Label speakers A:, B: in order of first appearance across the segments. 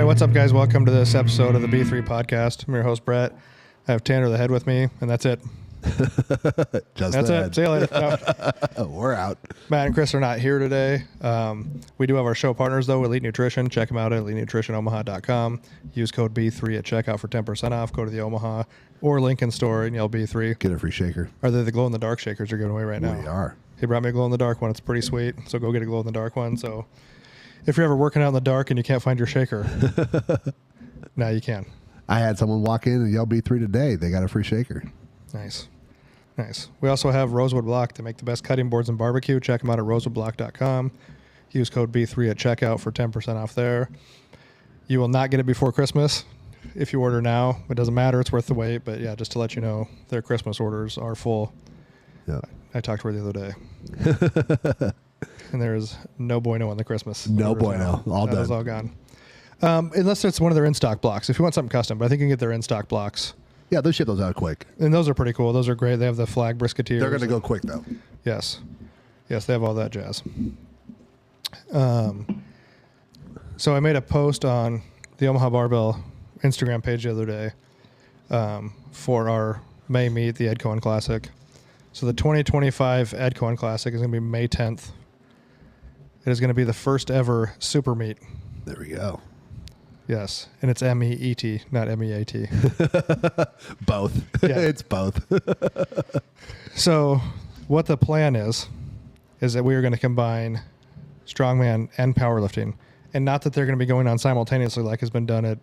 A: what's up, guys? Welcome to this episode of the B3 podcast. I'm your host, Brett. I have Tanner the Head with me, and that's it.
B: That's it.
A: See you later. No.
B: We're out.
A: Matt and Chris are not here today. We do have our show partners, though, Elite Nutrition. Check them out at elitenutritionomaha.com. Use code B3 at checkout for 10% off. Go to the Omaha or Lincoln store and yell B3.
B: Get a free shaker.
A: Are they the glow-in-the-dark shakers you're giving away right now?
B: We are.
A: He brought me a glow-in-the-dark one. It's pretty sweet, so go get a glow-in-the-dark one. So if you're ever working out in the dark and you can't find your shaker, now you can.
B: I had someone walk in and yell B3 today. They got a free shaker.
A: Nice. We also have Rosewood Block to make the best cutting boards and barbecue. Check them out at rosewoodblock.com. Use code B3 at checkout for 10% off there. You will not get it before Christmas. If you order now, it doesn't matter. It's worth the wait. But yeah, just to let you know, their Christmas orders are full.
B: Yeah.
A: I talked to her the other day. And there is no bueno on the Christmas.
B: No bueno.
A: Now.
B: All
A: that
B: done.
A: is all gone. Unless it's one of their in-stock blocks. If you want something custom, but I think you can get their in-stock blocks.
B: Yeah, they'll ship those out quick.
A: And those are pretty cool. Those are great. They have the flag brisketeers.
B: They're going to go quick, though.
A: Yes, they have all that jazz. So I made a post on the Omaha Barbell Instagram page the other day for our May meet, the Ed Coan Classic. So the 2025 Ed Coan Classic is going to be May 10th. It is going to be the first ever Supermeet.
B: There we go.
A: Yes, and it's M-E-E-T, not M-E-A-T.
B: Both.
A: Yeah.
B: It's both.
A: So what the plan is that we are going to combine strongman and powerlifting. And not that they're going to be going on simultaneously like has been done at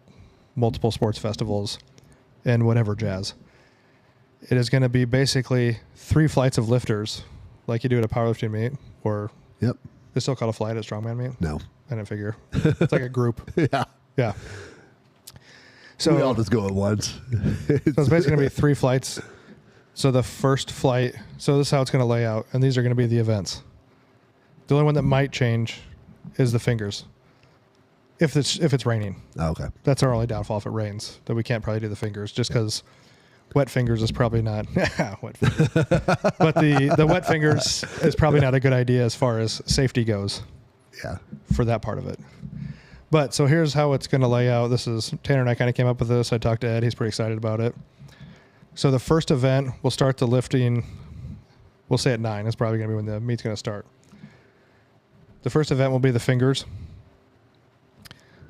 A: multiple sports festivals and whatever jazz. It is going to be basically 3 flights of lifters like you do at a powerlifting meet, or
B: Yep.
A: they still call it a flight at strongman meet?
B: No.
A: I didn't figure. It's like a group.
B: Yeah.
A: Yeah. So
B: we all just go at once.
A: So it's basically going to be 3 flights. So the first flight, so this is how it's going to lay out, and these are going to be the events. The only one that might change is the fingers. If it's raining.
B: Oh, okay.
A: That's our only downfall if it rains, that we can't probably do the fingers just because wet fingers is probably not wet fingers. But the wet fingers is probably not a good idea as far as safety goes.
B: Yeah.
A: For that part of it. But so here's how it's going to lay out. This is Tanner and I kind of came up with this. I talked to Ed. He's pretty excited about it. So the first event, we'll start the lifting. We'll say at 9. It's probably going to be when the meet's going to start. The first event will be the fingers.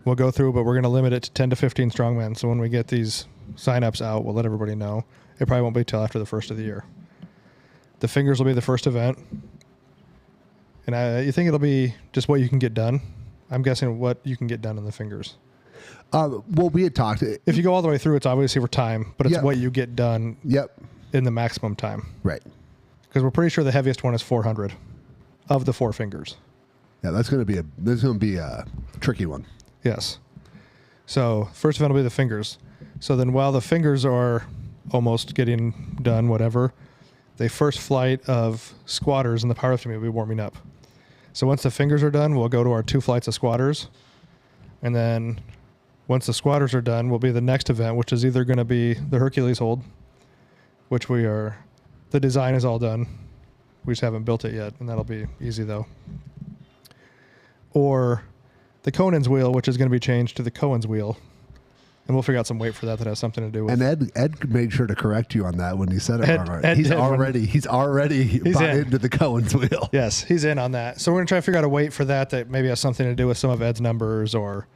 A: We'll go through, but we're going to limit it to 10 to 15 strongmen. So when we get these signups out, we'll let everybody know. It probably won't be till after the first of the year. The fingers will be the first event. And you think it'll be just what you can get done? I'm guessing what you can get done in the fingers.
B: Well, we had talked.
A: If you go all the way through, it's obviously for time, but it's what you get done in the maximum time.
B: Right.
A: Because we're pretty sure the heaviest one is 400 of the 4 fingers.
B: Yeah, that's going to be a tricky one.
A: Yes. So first event will be the fingers. So then while the fingers are almost getting done, whatever, the first flight of squatters in the powerlifting will be warming up. So once the fingers are done, we'll go to our 2 flights of squatters. And then once the squatters are done, will be the next event, which is either going to be the Hercules hold, which the design is all done. We just haven't built it yet, and that'll be easy though. Or the Conan's wheel, which is going to be changed to the Cohen's wheel. And we'll figure out some weight for that has something to do with.
B: And Ed made sure to correct you on that when he said it wrong. He's
A: he's
B: already bought into the Cohen's wheel.
A: Yes, he's in on that. So we're gonna try to figure out a weight for that maybe has something to do with some of Ed's numbers or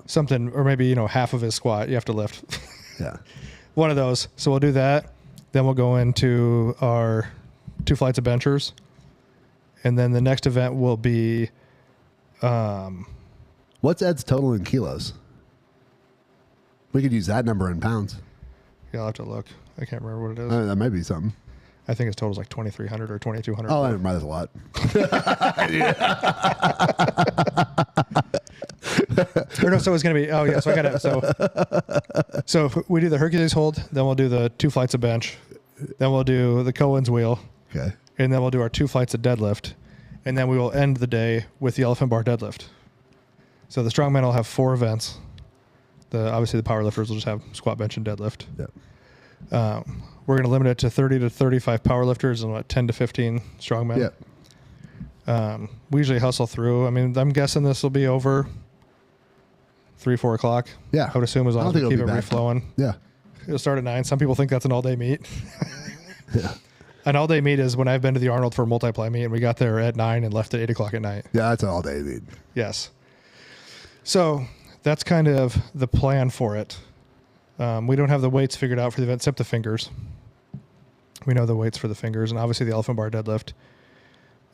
A: something, or maybe half of his squat you have to lift.
B: Yeah,
A: one of those. So we'll do that. Then we'll go into our 2 flights of benchers, and then the next event will be.
B: What's Ed's total in kilos? We could use that number in pounds.
A: Yeah, I'll have to look. I can't remember what it is.
B: That might be something.
A: I think his total is like 2,300 or 2,200.
B: Oh, that might as a lot.
A: Or no, so it's going to be, oh yeah, so I got it. So if we do the Hercules hold, then we'll do the 2 flights of bench, then we'll do the Cohen's wheel.
B: Okay.
A: And then we'll do our 2 flights of deadlift. And then we will end the day with the elephant bar deadlift. So the strongman will have 4 events. Obviously the powerlifters will just have squat, bench, and deadlift.
B: Yep.
A: We're going to limit it to 30 to 35 powerlifters and 10 to 15 strongmen.
B: Yep.
A: We usually hustle through. I mean, I'm guessing this will be over 3, 4 o'clock.
B: Yeah.
A: I would assume as long as we keep it reflowing.
B: Yeah.
A: It'll start at 9. Some people think that's an all-day meet.
B: Yeah.
A: An all-day meet is when I've been to the Arnold for a multiply meet, and we got there at 9 and left at 8 o'clock at night.
B: Yeah, that's an all-day meet.
A: Yes. So that's kind of the plan for it. We don't have the weights figured out for the event, except the fingers. We know the weights for the fingers, and obviously the elephant bar deadlift.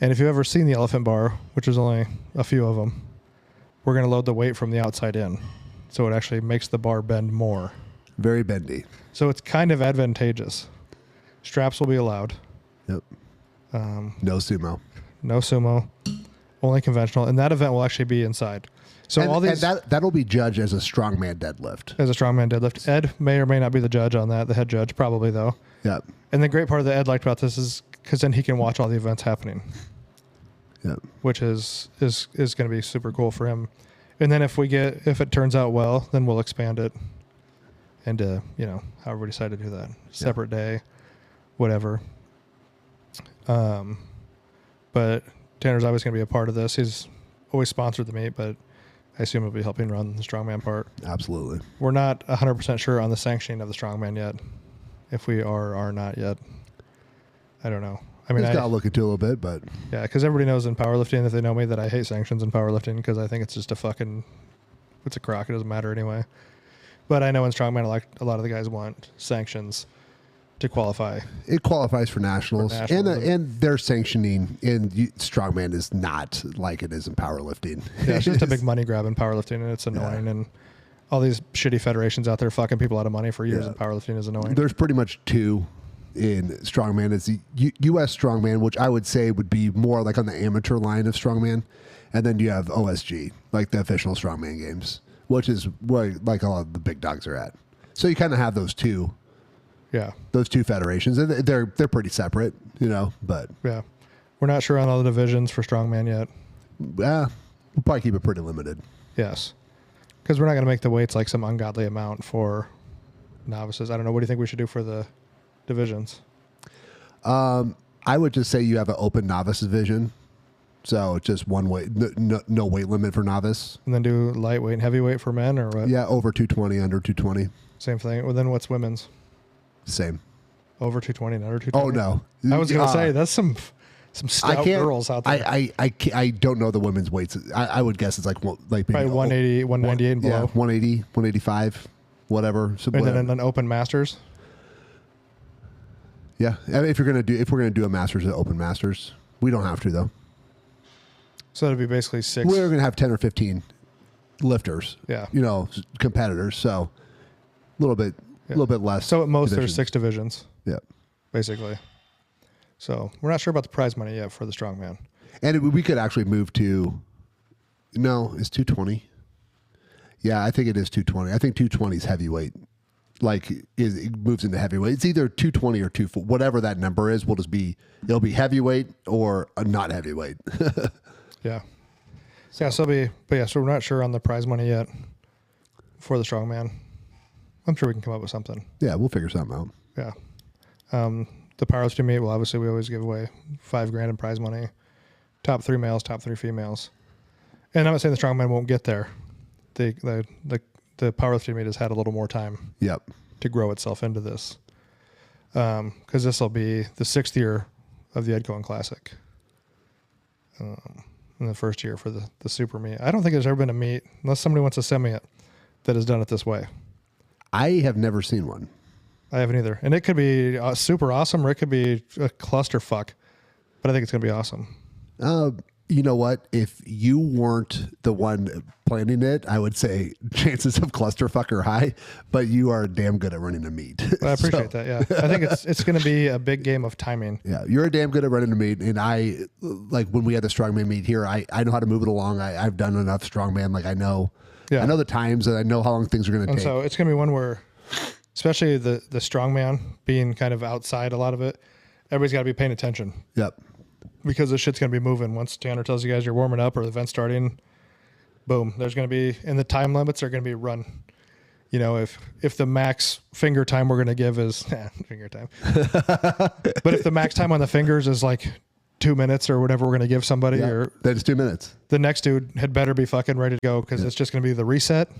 A: And if you've ever seen the elephant bar, which is only a few of them, we're going to load the weight from the outside in. So it actually makes the bar bend more.
B: Very bendy.
A: So it's kind of advantageous. Straps will be allowed.
B: Yep. No sumo.
A: No sumo. Only conventional. And that event will actually be inside. So all these...
B: And that'll be judged as a strongman deadlift.
A: As a strongman deadlift. Ed may or may not be the judge on that. The head judge, probably, though.
B: Yep.
A: And the great part that Ed liked about this is because then he can watch all the events happening.
B: Yep.
A: Which is going to be super cool for him. And then if it turns out well, then we'll expand it into, however we decide to do that. Separate day, whatever. But Tanner's always going to be a part of this. He's always sponsored the meet, but I assume he'll be helping run the strongman part.
B: Absolutely.
A: We're not 100% sure on the sanctioning of the strongman yet. If we are or not yet. I don't know. I mean,
B: got to look into it a little bit, but...
A: Yeah, because everybody knows in powerlifting, if they know me, that I hate sanctions in powerlifting because I think it's just it's a crock. It doesn't matter anyway. But I know in strongman, a lot of the guys want sanctions to qualify.
B: It qualifies for nationals. And their sanctioning in strongman is not like it is in powerlifting.
A: Yeah, it's just a big money grab in powerlifting, and it's annoying. Yeah. And all these shitty federations out there fucking people out of money for years in powerlifting is annoying.
B: There's pretty much two in strongman. It's the U.S. strongman, which I would say would be more like on the amateur line of strongman. And then you have OSG, like the official strongman games, which is where like a lot of the big dogs are at. So you kind of have those two. Yeah. Those two federations. And they're pretty separate, but.
A: Yeah. We're not sure on all the divisions for strongman yet.
B: Yeah. We'll probably keep it pretty limited.
A: Yes. Because we're not going to make the weights like some ungodly amount for novices. I don't know. What do you think we should do for the divisions?
B: I would just say you have an open novice division. So just one weight, no weight limit for novice.
A: And then do lightweight and heavyweight for men or what?
B: Yeah, over 220, under 220.
A: Same thing. Well, then what's women's?
B: Same.
A: Over 220 and under 220?
B: Oh, no.
A: I was going to say, that's some stout girls out there.
B: I don't know the women's weights. I would guess it's like
A: probably 180, 198 and below.
B: Yeah, 180, 185, whatever. So
A: and then an open masters?
B: Yeah. I mean, if we're going to do a masters, an open masters. We don't have to, though.
A: So it'd be basically 6.
B: We're going to have 10 or 15 lifters.
A: Yeah.
B: Competitors. So a little bit less.
A: So at most divisions. There's 6 divisions.
B: Yeah.
A: Basically. So we're not sure about the prize money yet for the strongman.
B: And we could actually move to, it's 220. Yeah, I think it is 220. I think 220 is heavyweight. It moves into heavyweight. It's either 220 or 240. Whatever that number is, it'll be heavyweight or not heavyweight.
A: Yeah. Yeah, so we're not sure on the prize money yet for the strongman. I'm sure we can come up with something.
B: Yeah, we'll figure something out.
A: Yeah. The powerlifting meet, well, obviously we always give away $5,000 in prize money. Top 3 males, top 3 females. And I'm not saying the strongman won't get there. The powerlifting meet has had a little more time.
B: Yep. To
A: grow itself into this. Because this will be the 6th year of the Ed Coan Classic. In the first year for the Supermeet. I don't think there's ever been a meet, unless somebody wants to send me it, that has done it this way.
B: I have never seen one.
A: I haven't either. And it could be super awesome or it could be a clusterfuck. But I think it's going to be awesome.
B: You know what? If you weren't the one planning it, I would say chances of clusterfuck are high, but you are damn good at running a meet.
A: Well, I appreciate that, yeah. I think it's going to be a big game of timing.
B: Yeah, you're damn good at running a meet, and I, like when we had the strongman meet here, I know how to move it along. I've done enough strongman. I know the times, and I know how long things are going to take.
A: So it's going to be one where, especially the strongman being kind of outside a lot of it, everybody's got to be paying attention.
B: Yep.
A: Because the shit's going to be moving. Once Tanner tells you guys you're warming up or the event's starting, boom, there's going to be, and the time limits are going to be run. If the max finger time we're going to give is finger time, but if the max time on the fingers is like 2 minutes or whatever we're going to give somebody, or
B: then it's 2 minutes.
A: the next dude had better be fucking ready to go, because it's just going to be the reset,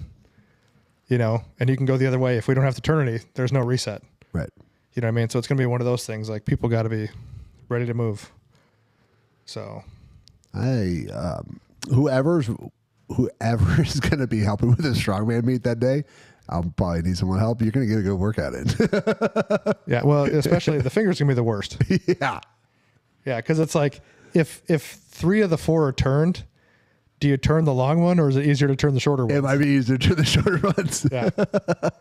A: and you can go the other way. If we don't have to turn any, there's no reset.
B: Right.
A: You know what I mean? So it's going to be one of those things, like, people got to be ready to move. So
B: whoever's is going to be helping with the strongman meet that day, I'll probably need someone help. You're going to get a good workout in.
A: yeah, well, especially the finger's going to be the worst.
B: Yeah.
A: Yeah, because it's like, if 3 of the 4 are turned, do you turn the long one, or is it easier to turn the shorter one?
B: It might be easier to turn the shorter ones.
A: Yeah. The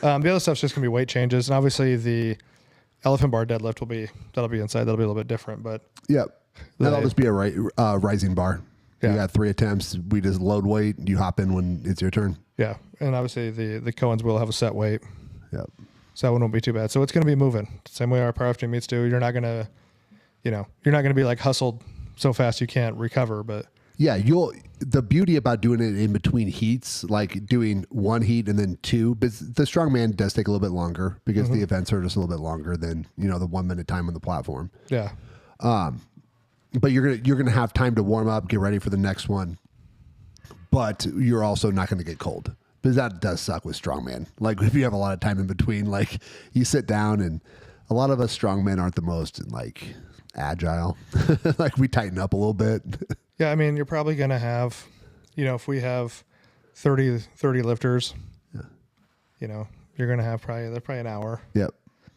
A: other stuff's just gonna be weight changes, and obviously the elephant bar deadlift that'll be inside. That'll be a little bit different, but
B: Yep. That'll just be a rising bar.
A: Yeah.
B: You got 3 attempts. We just load weight. You hop in when it's your turn.
A: yeah. And obviously the Coens will have a set weight,
B: Yep.
A: so that one won't be too bad. So it's gonna be moving, same way our powerlifting meets do. You're not gonna be like hustled so fast you can't recover, but
B: Yeah, the beauty about doing it in between heats, like doing 1 heat and then 2, but the strongman does take a little bit longer because the events are just a little bit longer than, the 1 minute time on the platform.
A: yeah.
B: But you're gonna have time to warm up, get ready for the next one. But you're also not gonna get cold, because that does suck with strongman. Like, if you have a lot of time in between, like, you sit down, and a lot of us strongmen aren't the most like agile. Like, we tighten up a little bit.
A: Yeah, I mean, you're probably going to have, if we have 30 lifters, you're going to have they're probably an hour.
B: Yep.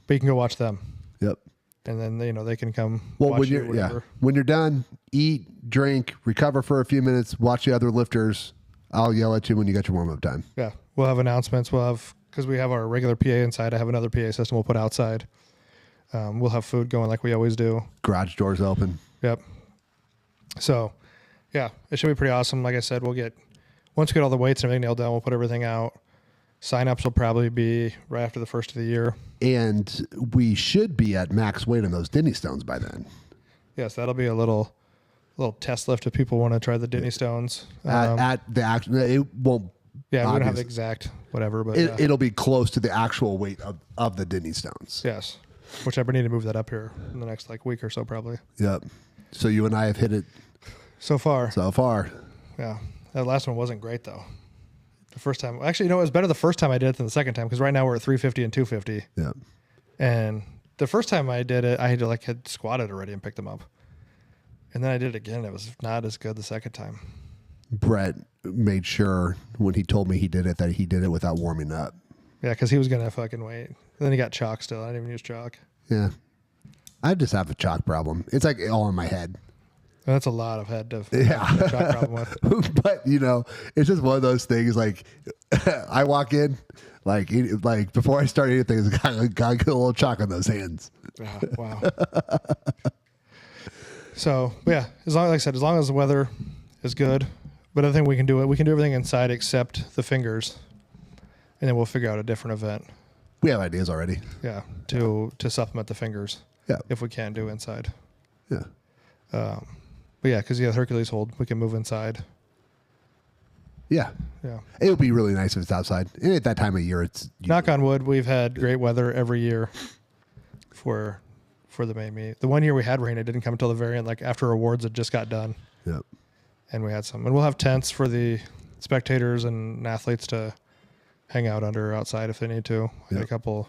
A: But you can go watch them.
B: Yep.
A: And then, they can come
B: Well,
A: watch you or whatever.
B: when you're done, eat, drink, recover for a few minutes, watch the other lifters. I'll yell at you when you get your warm-up time.
A: Yeah. We'll have announcements. Because we have our regular PA inside. I have another PA system we'll put outside. We'll have food going like we always do.
B: Garage doors open.
A: Yep. So, yeah, it should be pretty awesome. Like I said, once we get all the weights and everything nailed down, we'll put everything out. Sign-ups will probably be right after the first of the year.
B: And we should be at max weight on those Denny stones by then.
A: Yes, that'll be a little test lift if people want to try the Denny stones.
B: At the actual, it won't.
A: Yeah, we don't have the exact whatever, but
B: it'll be close to the actual weight of the Denny stones.
A: yes, which I need to move that up here in the next week or so probably.
B: Yep. So you and I have hit it
A: so far.
B: Yeah.
A: That last one wasn't great though. The first time, actually, it was better the first time I did it than the second time, because right now we're at 350 and 250.
B: Yeah.
A: And the first time I did it, I had squatted already and picked them up. And then I did it again. It was not as good the second time.
B: Brett made sure when he told me he did it that he did it without warming up.
A: Yeah, because he was going to fucking wait. Then he got chalk still. I didn't even use chalk.
B: Yeah. I just have a chalk problem. It's like all in my head.
A: That's a lot of head to
B: have
A: a chalk problem with.
B: But, it's just one of those things, like, I walk in, like before I start anything, I got a little chalk on those hands.
A: Oh, wow. So, yeah, as long as the weather is good, but I think we can do it. We can do everything inside except the fingers, and then we'll figure out a different event.
B: We have ideas already.
A: Yeah, to supplement the fingers.
B: Yeah.
A: If we can do inside.
B: Yeah.
A: But yeah, because Hercules hold, we can move inside.
B: Yeah.
A: Yeah.
B: It would be really nice if it's outside. And at that time of year, it's...
A: Knock on wood, we've had great weather every year for the main meet. The one year we had rain, it didn't come until the very end, like after awards had just got done.
B: Yep.
A: And we had some. And we'll have tents for the spectators and athletes to hang out under outside if they need to.
B: Yep.
A: A couple...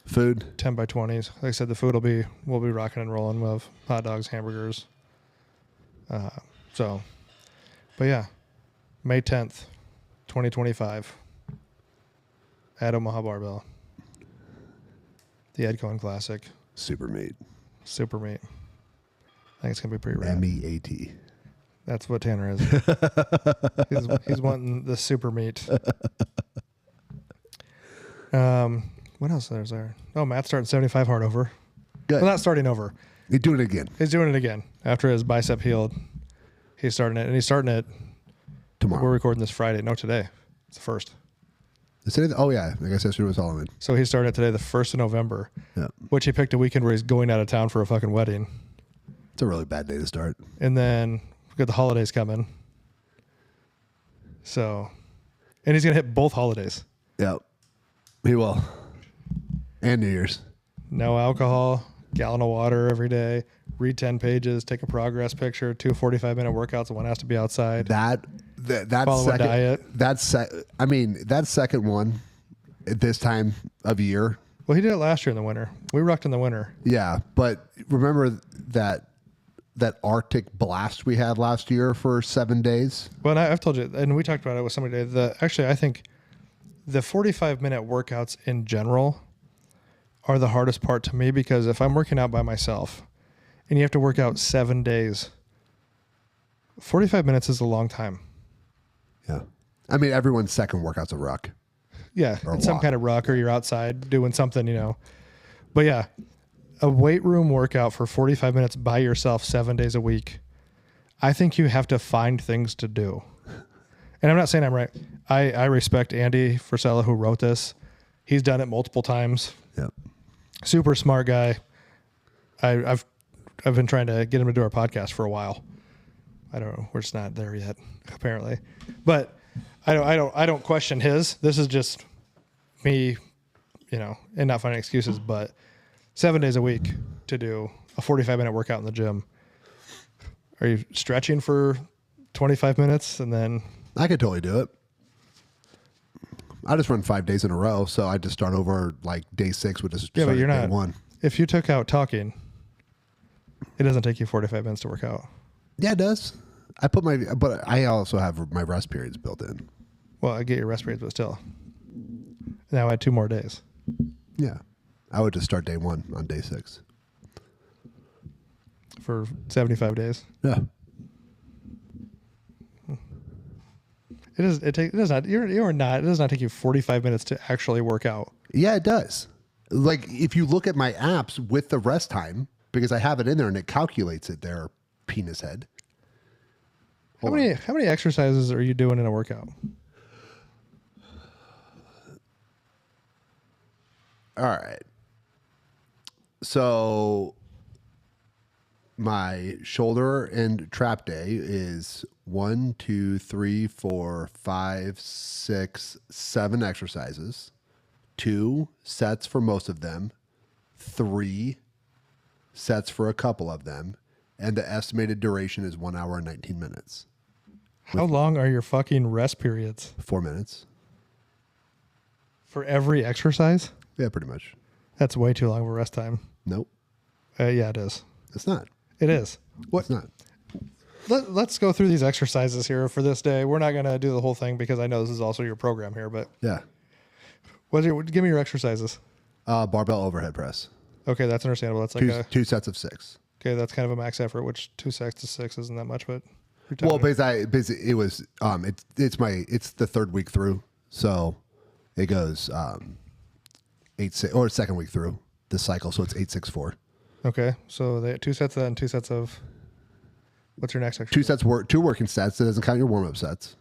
B: Food.
A: 10 by 20s. Like I said, the food we'll be rocking and rolling. We'll have hot dogs, hamburgers. But yeah, May 10th, 2025 at Omaha Barbell. The Ed Coan Classic.
B: Supermeet.
A: I think it's going to be pretty rad.
B: MEAT.
A: That's what Tanner is. he's wanting the Supermeet. What else is there? Oh, Matt's starting 75 hard over.
B: Good.
A: Well, not starting over.
B: He's doing it again.
A: He's doing it again. After his bicep healed, he's starting it. And he's starting it
B: Tomorrow.
A: We're recording this Friday. No, today. It's the 1st.
B: Oh, yeah. I guess yesterday was Halloween.
A: So he started today, the 1st of November, which he picked a weekend where he's going out of town for a fucking wedding.
B: It's a really bad day to start.
A: And then we've got the holidays coming. So, and he's going to hit both holidays.
B: Yep. He will. And New Year's.
A: No alcohol, gallon of water every day, read 10 pages, take a progress picture, 2 45-minute workouts, and one has to be outside.
B: That
A: Follow a
B: second
A: diet.
B: That second one at this time of year.
A: Well, he did it last year in the winter. We rocked in the winter.
B: Yeah, but remember that Arctic blast we had last year for 7 days?
A: Well, and I've told you, and we talked about it with somebody today. Actually, I think the 45-minute workouts in general are the hardest part to me, because if I'm working out by myself and you have to work out 7 days, 45 minutes is a long time.
B: Yeah. I mean, everyone's second workout's a ruck.
A: Yeah,
B: Or a
A: it's some
B: walk.
A: kind of ruck, or you're outside doing something, But yeah, a weight room workout for 45 minutes by yourself 7 days a week, I think you have to find things to do. And I'm not saying I'm right. I respect Andy Frisella, who wrote this. He's done it multiple times.
B: Yep.
A: Super smart guy. I've been trying to get him to do our podcast for a while. I don't know. We're just not there yet, apparently. But I don't question his. This is just me, and not finding excuses. But 7 days a week to do a 45-minute workout in the gym. Are you stretching for 25 minutes and then?
B: I could totally do it. I just run 5 days in a row, so I just start over like day 6, which is
A: Yeah, but you're
B: day
A: not.
B: 1.
A: If you took out talking, it doesn't take you 45 minutes to work out.
B: Yeah, it does. But I also have my rest periods built in.
A: Well, I get your rest periods, but still. Now I had 2 more days.
B: Yeah. I would just start day 1 on day 6.
A: For 75 days.
B: Yeah.
A: It does not. You're not. It does not take you 45 minutes to actually work out.
B: Yeah, it does. Like if you look at my apps with the rest time, because I have it in there and it calculates it there, penis head.
A: How many exercises are you doing in a workout?
B: All right. So my shoulder and trap day is 1, 2, 3, 4, 5, 6, 7 exercises, 2 sets for most of them, 3 sets for a couple of them, and the estimated duration is 1 hour and 19 minutes.
A: How long are your fucking rest periods?
B: 4 minutes.
A: For every exercise?
B: Yeah, pretty much.
A: That's way too long of a rest time.
B: Nope.
A: Yeah, it is.
B: It's not.
A: It is.
B: It's not.
A: Let's go through these exercises here for this day. We're not going to do the whole thing because I know this is also your program here, but
B: Yeah.
A: give me your exercises.
B: Barbell overhead press.
A: Okay, that's understandable. That's like
B: Two sets of 6.
A: okay, that's kind of a max effort, which 2 sets to 6 isn't that much, but you're talking
B: Well, basically it was it's the 3rd week through, so it goes 8 6 or 2nd week through the cycle, so it's 8 6 4.
A: okay. So they 2 sets of that and 2 sets of what's your next exercise?
B: 2 sets two working sets. That doesn't count your warm up sets.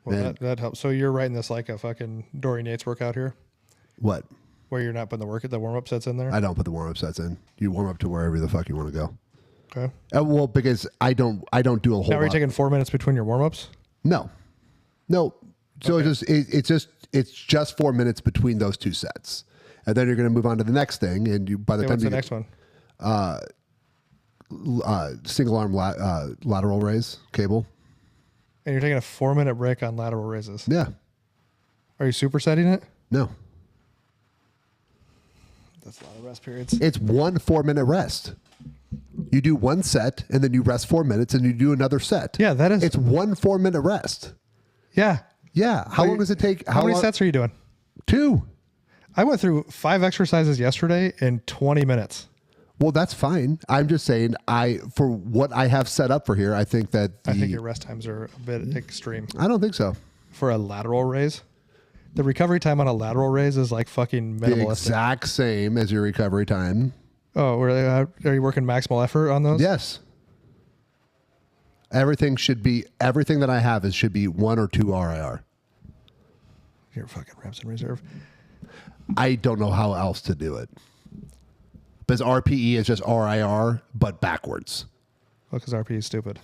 A: Well, that helps. So you're writing this like a fucking Dorian Yates workout here,
B: What?
A: where you're not putting the warm up sets in there.
B: I don't put the warm up sets in. You warm up to wherever the fuck you want to go.
A: Okay.
B: Well, because I don't do a whole
A: Now are you
B: lot.
A: taking 4 minutes between your warm ups?
B: No. So
A: Okay.
B: it's just 4 minutes between those 2 sets, and then you're going to move on to the next thing. And you by the time
A: What's
B: you
A: the next one?
B: single arm lateral raise cable.
A: And you're taking a 4-minute break on lateral raises.
B: Yeah.
A: Are you supersetting it?
B: No.
A: That's a lot of rest periods.
B: It's 1 4-minute rest. You do 1 set and then you rest 4 minutes and you do another set.
A: Yeah, that is.
B: It's 1 4-minute rest.
A: Yeah.
B: Yeah. How long does it take?
A: How many sets are you doing?
B: 2.
A: I went through 5 exercises yesterday in 20 minutes.
B: Well, that's fine. I'm just saying, for what I have set up for here, I think that
A: I think your rest times are a bit extreme.
B: I don't think so.
A: For a lateral raise, the recovery time on a lateral raise is like fucking
B: The
A: minimalistic.
B: exact same as your recovery time.
A: Oh, are you working maximal effort on those?
B: Yes. Everything that I have should be 1 or 2 RIR.
A: Your fucking reps in reserve.
B: I don't know how else to do it. Because RPE is just RIR, but backwards.
A: Well, because RP is stupid.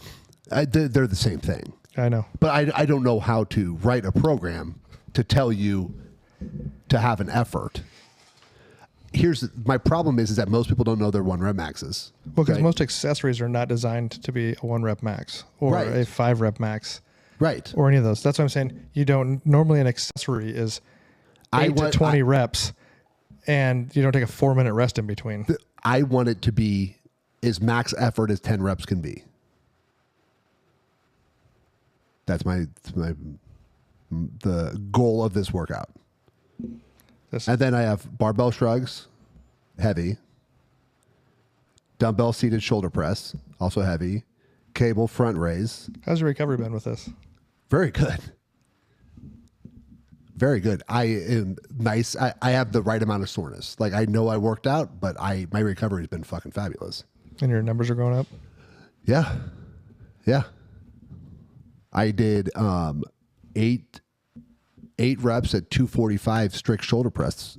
B: They're the same thing.
A: I know.
B: But I don't know how to write a program to tell you to have an effort. here's my problem is that most people don't know their 1 rep maxes.
A: Well, because
B: right?
A: most accessories are not designed to be a 1 rep max or
B: Right.
A: a 5 rep max.
B: Right.
A: Or any of those. That's what I'm saying. You don't normally an accessory is 8 to 20 reps, and you don't take a 4-minute rest in between.
B: I want it to be as max effort as 10 reps can be. That's the goal of this workout. And then I have barbell shrugs, heavy. Dumbbell seated shoulder press, also heavy. Cable front raise.
A: How's your recovery been with this?
B: Very good. Very good. I am nice. I have the right amount of soreness. Like, I know I worked out, but my recovery has been fucking fabulous.
A: And your numbers are going up?
B: Yeah. Yeah. I did 8 reps at 245 strict shoulder press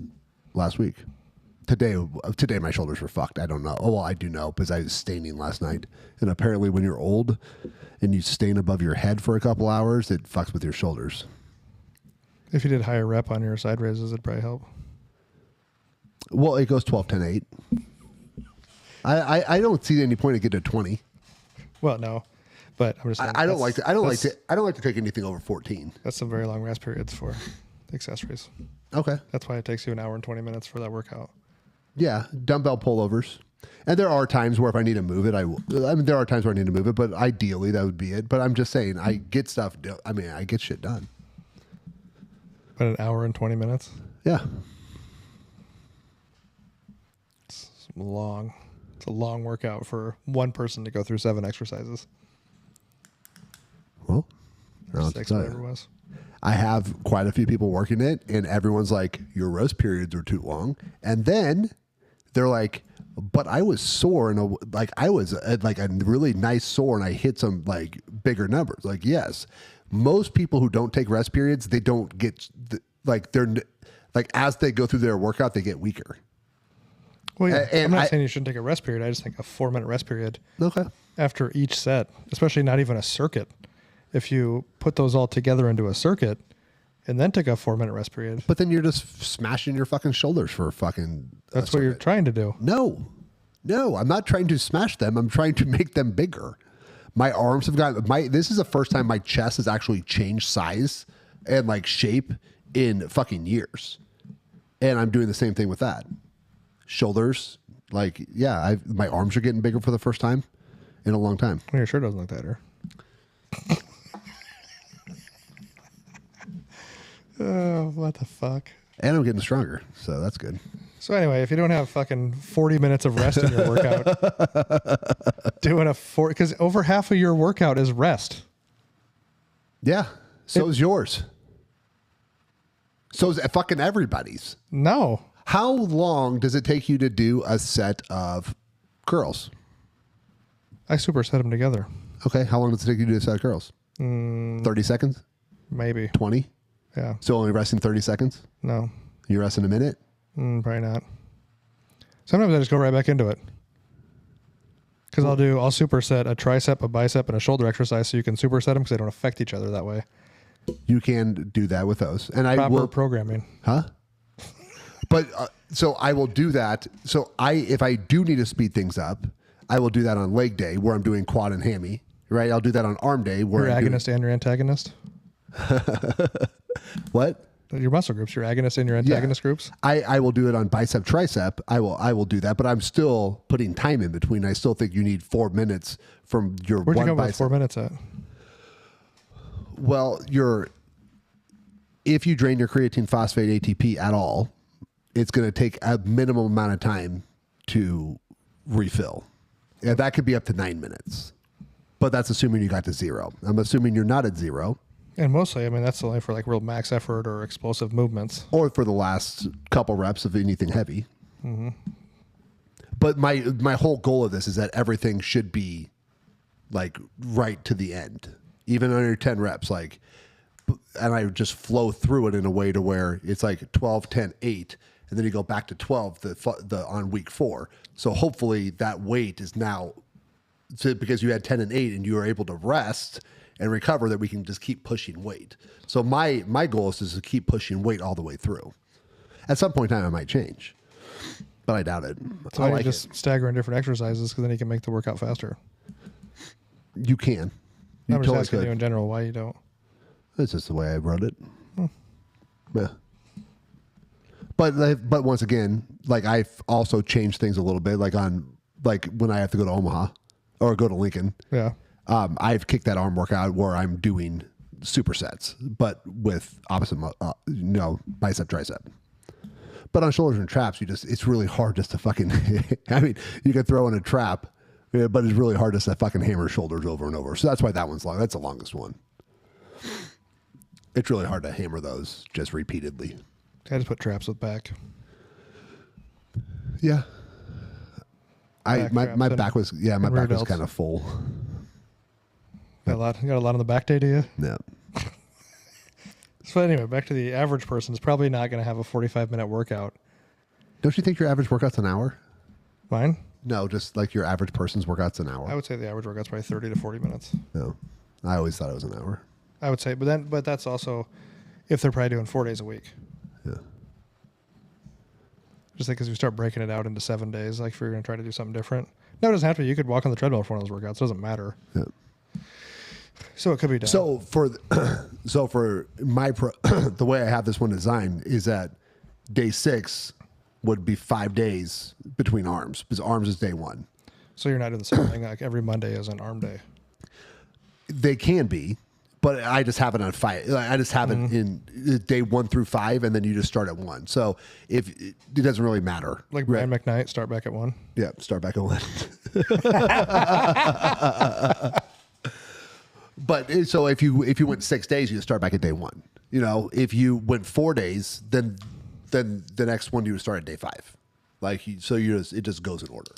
B: last week. Today my shoulders were fucked. I don't know. Oh, well, I do know because I was staining last night. And apparently when you're old and you stain above your head for a couple hours, it fucks with your shoulders.
A: If you did higher rep on your side raises, it'd probably help.
B: Well, it goes 12, 10, 8. I don't see any point in getting to 20.
A: Well, no. But I'm just saying,
B: I don't like to take anything over 14.
A: That's some very long rest periods for the accessories.
B: Okay.
A: That's why it takes you an hour and 20 minutes for that workout.
B: Yeah, dumbbell pullovers. And there are times where if I need to move it, I will. I mean, there are times where I need to move it, but ideally that would be it. But I'm just saying, I get shit done.
A: But an hour and 20 minutes?
B: Yeah.
A: It's long. It's a long workout for one person to go through 7 exercises.
B: Well,
A: or 6, whatever it was.
B: I have quite a few people working it, and everyone's like, your rest periods are too long. And then they're like, but I was sore, and I was like a really nice sore, and I hit some like bigger numbers. Like, yes, most people who don't take rest periods, they don't get they're like as they go through their workout, they get weaker.
A: Well, yeah, I'm not saying you shouldn't take a rest period. I just think a 4-minute rest period after each set, especially not even a circuit. If you put those all together into a circuit and then take a 4-minute rest period.
B: But then you're just smashing your fucking shoulders for a fucking...
A: That's what you're trying to do.
B: No, I'm not trying to smash them. I'm trying to make them bigger. My arms have gotten... This is the first time my chest has actually changed size and like shape in fucking years. And I'm doing the same thing with that. Shoulders, like, yeah, my arms are getting bigger for the first time in a long time.
A: Well, your shirt doesn't look tighter. Oh, what the fuck?
B: And I'm getting stronger, so that's good.
A: So anyway, if you don't have fucking 40 minutes of rest in your workout, because over half of your workout is rest.
B: Yeah, so is yours. So is fucking everybody's.
A: No.
B: How long does it take you to do a set of curls?
A: I superset them together.
B: Okay, how long does it take you to do a set of curls? 30 seconds?
A: Maybe.
B: 20?
A: Yeah.
B: So only resting 30 seconds?
A: No.
B: You rest in a minute?
A: Probably not. Sometimes I just go right back into it. Because I'll superset a tricep, a bicep, and a shoulder exercise so you can superset them because they don't affect each other that way.
B: You can do that with those. And
A: Proper programming.
B: Huh? But so I will do that. So if I do need to speed things up, I will do that on leg day where I'm doing quad and hammy, right? I'll do that on arm day where
A: your agonist and your antagonist.
B: What?
A: Your muscle groups, your agonist and your antagonist groups.
B: I will do it on bicep, tricep. I will do that, but I'm still putting time in between. I still think you need 4 minutes from your
A: Where'd
B: one
A: you go
B: bicep.
A: with 4 minutes at?
B: Well, if you drain your creatine phosphate ATP at all, it's going to take a minimum amount of time to refill. Yeah, that could be up to 9 minutes, but that's assuming you got to 0. I'm assuming you're not at 0.
A: And mostly, I mean, that's only for like real max effort or explosive movements.
B: Or for the last couple reps of anything heavy. Mm-hmm. But my whole goal of this is that everything should be like right to the end, even under 10 reps, like, and I just flow through it in a way to where it's like 12, 10, 8, and then you go back to 12 on week 4. So hopefully that weight is now, because you had 10 and 8 and you were able to rest and recover, that we can just keep pushing weight. So my goal is to keep pushing weight all the way through. At some point in time, I might change. but I doubt it.
A: So I just stagger in different exercises because then you can make the workout faster.
B: You can. You
A: I'm
B: totally
A: just asking
B: could.
A: you in general why you don't.
B: That's just the way I wrote it. Yeah. But once again, like I've also changed things a little bit. Like when I have to go to Omaha or go to Lincoln.
A: Yeah.
B: I've kicked that arm workout where I'm doing supersets, but with opposite, bicep, tricep. But on shoulders and traps, it's really hard just to fucking, I mean, you can throw in a trap, but it's really hard just to fucking hammer shoulders over and over. So that's why that one's long. That's the longest one. It's really hard to hammer those just repeatedly.
A: I just put traps with back.
B: Yeah. My back was
A: delts.
B: kind of full.
A: You got a lot on the back day, do you?
B: Yeah.
A: So anyway, back to the average person is probably not going to have a 45-minute workout.
B: Don't you think your average workout's an hour?
A: Mine?
B: No, just like your average person's workout's an hour.
A: I would say the average workout's probably 30 to 40 minutes.
B: No. I always thought it was an hour.
A: I would say, but that's also if they're probably doing 4 days a week.
B: Yeah.
A: Just because you start breaking it out into 7 days, like if you're going to try to do something different. No, it doesn't have to be. You could walk on the treadmill for one of those workouts. It doesn't matter.
B: Yeah.
A: So it could be done.
B: So for my the way I have this one designed is that day 6 would be 5 days between arms because arms is day 1.
A: So you're not doing the same thing like every Monday is an arm day.
B: They can be, but I just have it on 5. I just have it in day 1 through 5, and then you just start at 1. So if it doesn't really matter.
A: Like Brian McKnight, start back at 1.
B: Yeah, start back at 1. But so if you went 6 days, you start back at day 1. You know, if you went 4 days, then the next one you would start at day 5. It just goes in order.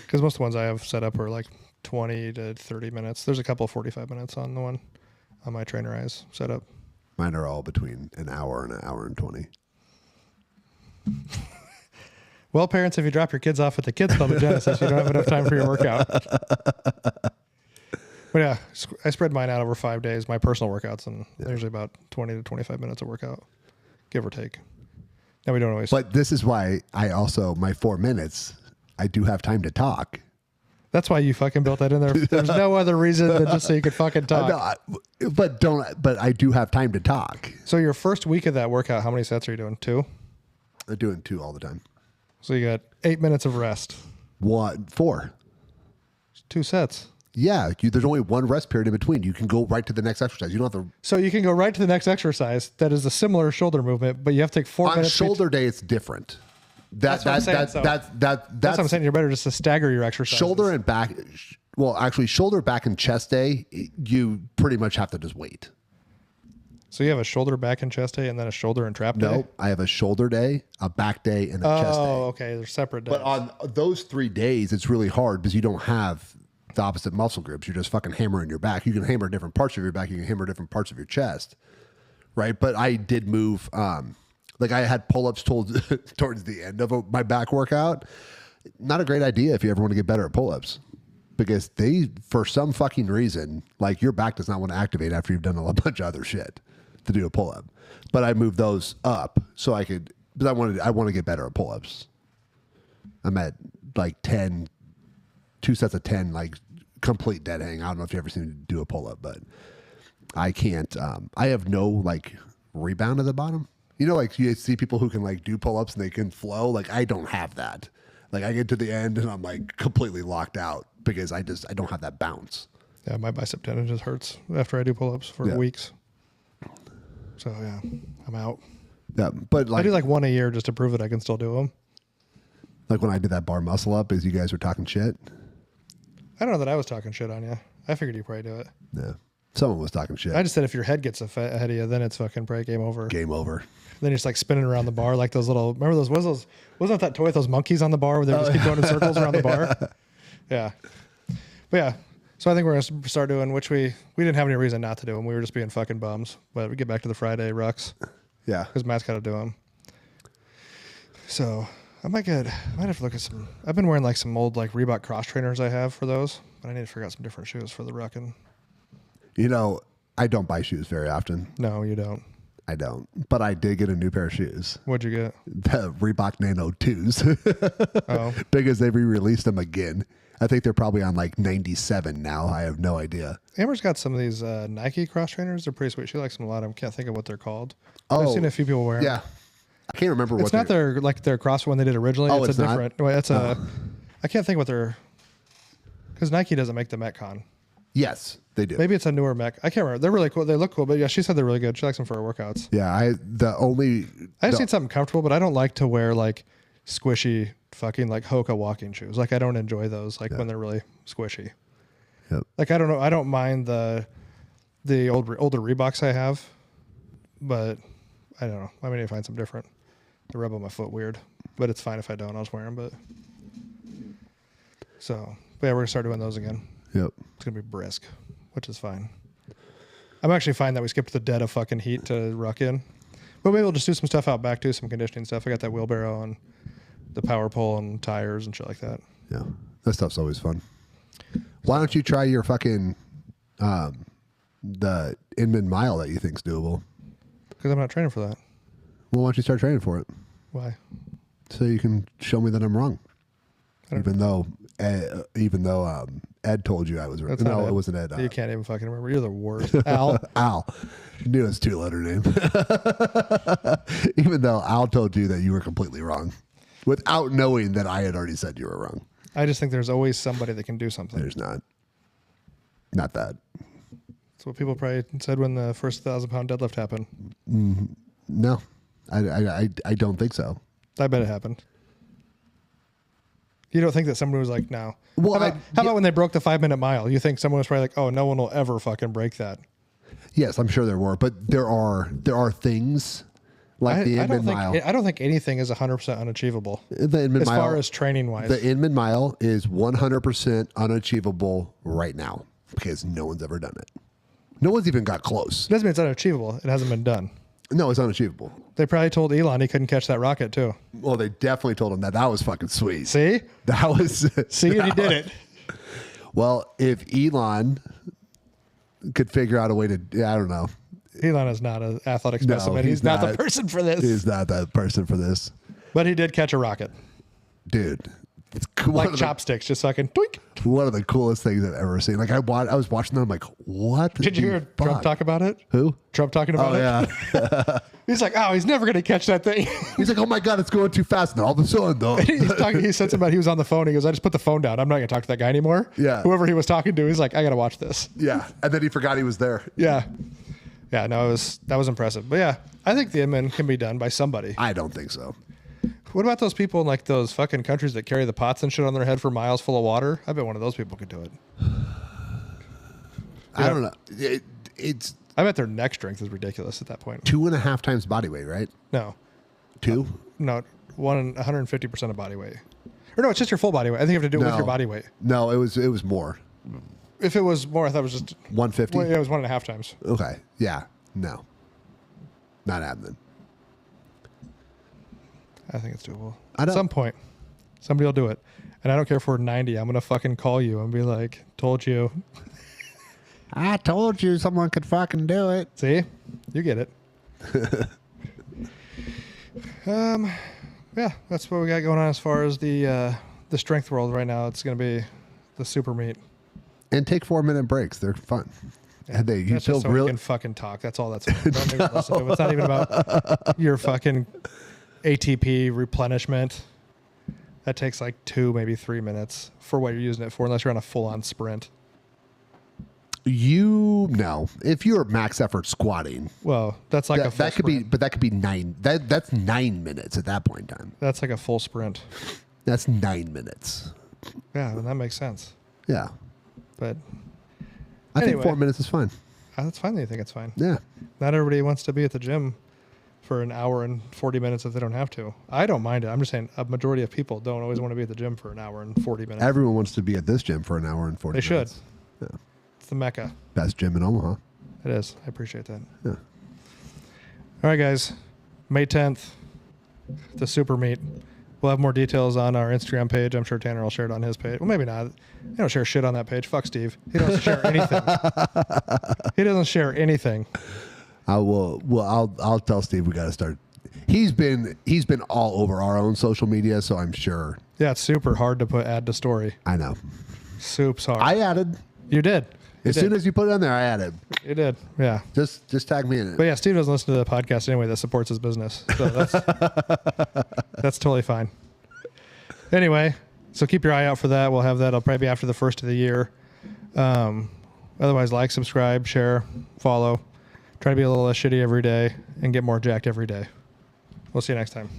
A: Because most of the ones I have set up are like 20 to 30 minutes. There's a couple of 45 minutes on the one on my Trainer Eyes setup.
B: Mine are all between an hour and 20.
A: Well, parents, if you drop your kids off at the kids club at Genesis, you don't have enough time for your workout. But yeah, I spread mine out over 5 days, my personal workouts, and they're usually about 20 to 25 minutes of workout, give or take. Now we don't always.
B: But this is why I also, my 4 minutes, I do have time to talk.
A: That's why you fucking built that in there. There's no other reason than just so you could fucking talk.
B: But I do have time to talk.
A: So your first week of that workout, how many sets are you doing? 2?
B: I'm doing 2 all the time.
A: So you got 8 minutes of rest.
B: 4.
A: 2 sets.
B: Yeah, there's only 1 rest period in between. You can go right to the next exercise. You don't have to.
A: So you can go right to the next exercise that is a similar shoulder movement, but you have to take 4 minutes.
B: On shoulder day, it's different. That's what
A: I'm saying. You're better just to stagger your exercises.
B: Shoulder and back. Well, actually, shoulder, back, and chest day, you pretty much have to just wait.
A: So you have a shoulder, back, and chest day, and then a shoulder and trap day?
B: No, I have a shoulder day, a back day, and a chest day.
A: Oh, okay. They're separate days.
B: But on those 3 days, it's really hard because you don't have the opposite muscle groups. You're just fucking hammering your back. You can hammer different parts of your back. You can hammer different parts of your chest. Right? But I did move, like I had pull-ups towards the end of my back workout. Not a great idea if you ever want to get better at pull-ups. Because for some fucking reason, like your back does not want to activate after you've done a bunch of other shit to do a pull-up. But I moved those up so I could, but I want to get better at pull-ups. I'm at like 10, 2 sets of 10, like complete dead hang. I don't know if you ever seen me do a pull-up, but I can't, I have no like rebound at the bottom. You know, like you see people who can like do pull-ups and they can flow. Like I don't have that. Like I get to the end and I'm like completely locked out because I don't have that bounce.
A: Yeah, my bicep tendon just hurts after I do pull-ups for weeks. So yeah, I'm out.
B: Yeah, but like
A: I do like 1 a year just to prove that I can still do them.
B: Like when I did that bar muscle up, as you guys were talking shit.
A: I don't know that I was talking shit on you. I figured you probably do it.
B: Yeah, someone was talking shit.
A: I just said if your head gets ahead of you, then it's fucking probably game over.
B: Game over.
A: Then you're just like spinning around the bar like those little. Remember those whistles? Wasn't that toy with those monkeys on the bar where they just keep going in circles around the bar? Yeah, but yeah. So I think we're gonna start doing, which we didn't have any reason not to do them. We were just being fucking bums. But we get back to the Friday rucks.
B: Yeah,
A: because Matt's got to do them. So I might have to look at some. I've been wearing like some old like Reebok cross trainers I have for those, but I need to figure out some different shoes for the rucking.
B: You know, I don't buy shoes very often.
A: No, you don't.
B: I don't. But I did get a new pair of shoes.
A: What'd you get?
B: The Reebok Nano 2s.
A: Oh.
B: Because they re-released them again. I think they're probably on like 97 now. I have no idea.
A: Amber's got some of these Nike cross trainers. They're pretty sweet. She likes them a lot. I can't think of what they're called. I've seen a few people wear them.
B: Yeah. I can't remember what
A: it's not their cross one they did originally.
B: Oh,
A: it's
B: it's
A: a different. Wait, that's a. I can't think what they're. Because Nike doesn't make the Metcon.
B: Yes, they do.
A: Maybe it's a newer Mech. I can't remember. They're really cool. They look cool, but yeah, she said they're really good. She likes them for her workouts.
B: Yeah, I
A: just need something comfortable, but I don't like to wear like squishy fucking like Hoka walking shoes. Like I don't enjoy those when they're really squishy.
B: Yep.
A: Like I don't know. I don't mind the older Reeboks I have, but I don't know. I may need to find some different. They rub on my foot weird, but it's fine if I don't. I'll just wear them. But yeah, we're gonna start doing those again.
B: Yep.
A: It's gonna be brisk, which is fine. I'm actually fine that we skipped the dead of fucking heat to ruck in, but maybe we'll just do some stuff out back too, some conditioning stuff. I got that wheelbarrow and the power pole and tires and shit like that.
B: Yeah, that stuff's always fun. Why don't you try your fucking the Inman mile that you think's doable?
A: Because I'm not training for that.
B: Well, why don't you start training for it?
A: Why?
B: So you can show me that I'm wrong. Even though Ed told you I was right. No, it wasn't Ed.
A: You can't even fucking remember. You're the worst. Al.
B: Al. You knew his 2-letter name. Even though Al told you that you were completely wrong. Without knowing that I had already said you were wrong.
A: I just think there's always somebody that can do something.
B: There's not. Not that.
A: That's what people probably said when the first 1,000-pound deadlift happened.
B: No. I don't think so.
A: I bet it happened. You don't think that someone was like, no.
B: Well,
A: how about when they broke the 5-minute mile? You think someone was probably like, oh, no one will ever fucking break that.
B: Yes, I'm sure there were, but there are things like the Inman mile.
A: I don't think anything is 100% unachievable.
B: The Inman
A: as
B: mile,
A: far as training wise.
B: The Inman mile is 100% unachievable right now because no one's ever done it. No one's even got close.
A: It doesn't mean it's unachievable. It hasn't been done.
B: No, it's unachievable.
A: They probably told Elon he couldn't catch that rocket too.
B: Well, they definitely told him that. That was fucking sweet.
A: See?
B: That was...
A: See, and he did it.
B: Well, if Elon could figure out a way to... I don't know.
A: Elon is not an athletic specimen.
B: No,
A: he's not the person for this.
B: He's not that person for this.
A: But he did catch a rocket.
B: Dude. It's
A: like chopsticks, just fucking twink.
B: One of the coolest things I've ever seen. Like I was watching them, I'm like, what?
A: Did you hear Trump talk about it?
B: Who?
A: Trump talking about it?
B: Yeah.
A: He's like, oh, he's never going to catch that thing.
B: He's like, oh my God, it's going too fast. And all of a sudden, though.
A: He said something about he was on the phone. He goes, I just put the phone down. I'm not going to talk to that guy anymore.
B: Yeah.
A: Whoever he was talking to, he's like, I got to watch this.
B: Yeah. And then he forgot he was there.
A: Yeah. Yeah, no, that was impressive. But yeah, I think the Inman can be done by somebody.
B: I don't think so.
A: What about those people in like those fucking countries that carry the pots and shit on their head for miles full of water? I bet one of those people could do it.
B: I don't know.
A: I bet their neck strength is ridiculous at that point.
B: 2.5 times body weight, right?
A: No.
B: 2?
A: No, 150% of body weight. Or no, it's just your full body weight. I think you have to do it with your body weight.
B: No, it was more.
A: If it was more, I thought it was just
B: 150.
A: Well, yeah, it was 1.5 times.
B: Okay. Yeah. No. Not happening.
A: I think it's doable.
B: At
A: some point, somebody will do it. And I don't care if we're 90. I'm going to fucking call you and be like, told you.
B: I told you someone could fucking do it.
A: See? You get it. Yeah, that's what we got going on as far as the strength world right now. It's going to be the Supermeet.
B: And take 4-minute breaks. They're fun.
A: Yeah,
B: and you
A: that's just so we can fucking talk. That's all that's about. Don't even listen to it. It's not even about your fucking ATP replenishment. That takes like 2, maybe 3 minutes for what you're using it for, unless you're on a full-on sprint.
B: If you're max effort squatting,
A: well, that's like
B: that could be, but that could be 9. That's 9 minutes at that point in time.
A: That's like a full sprint.
B: That's 9 minutes.
A: Yeah, then that makes sense.
B: Yeah,
A: but
B: I think 4 minutes is fine.
A: That's fine. You think it's fine?
B: Yeah.
A: Not everybody wants to be at the gym for an hour and 40 minutes if they don't have to. I don't mind it. I'm just saying a majority of people don't always want to be at the gym for an hour and 40 minutes.
B: Everyone wants to be at this gym for an hour and 40 minutes.
A: They should.
B: Yeah.
A: It's the Mecca.
B: Best gym in Omaha.
A: It is. I appreciate that.
B: Yeah.
A: All right, guys. May 10th, the Supermeet. We'll have more details on our Instagram page. I'm sure Tanner will share it on his page. Well, maybe not. He don't share shit on that page. Fuck Steve. He doesn't share anything. He doesn't share anything.
B: I will. Well, I'll tell Steve we got to start. He's been all over our own social media, so I'm sure.
A: Yeah, it's super hard to add to story.
B: I know.
A: Soup's hard.
B: I added.
A: You did.
B: As soon as you put it on there, I added.
A: You did. Yeah.
B: Just tag me in it.
A: But yeah, Steve doesn't listen to the podcast anyway. That supports his business, so that's totally fine. Anyway, so keep your eye out for that. We'll have that. It'll probably be after the first of the year. Otherwise, like, subscribe, share, follow. Try to be a little less shitty every day and get more jacked every day. We'll see you next time.